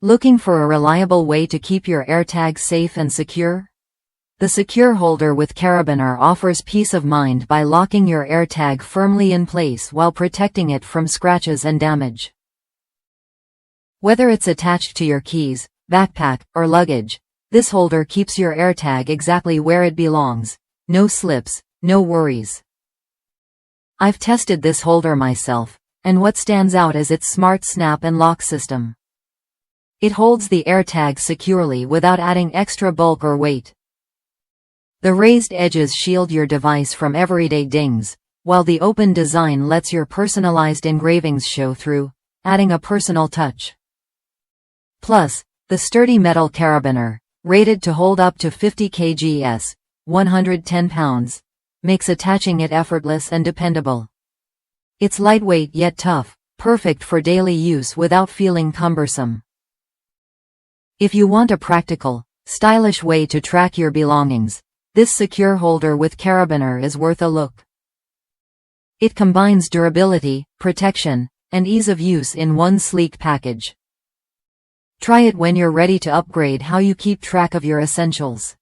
Looking for a reliable way to keep your AirTag safe and secure? The secure holder with Carabiner offers peace of mind by locking your AirTag firmly in place while protecting it from scratches and damage. Whether it's attached to your keys, backpack, or luggage, this holder keeps your AirTag exactly where it belongs. No slips, no worries. I've tested this holder myself, and what stands out is its smart snap and lock system. It holds the AirTag securely without adding extra bulk or weight. The raised edges shield your device from everyday dings, while the open design lets your personalized engravings show through, adding a personal touch. Plus, the sturdy metal carabiner, rated to hold up to 50 kgs, 110 pounds, makes attaching it effortless and dependable. It's lightweight yet tough, perfect for daily use without feeling cumbersome. If you want a practical, stylish way to track your belongings, this secure holder with Carabiner is worth a look. It combines durability, protection, and ease of use in one sleek package. Try it when you're ready to upgrade how you keep track of your essentials.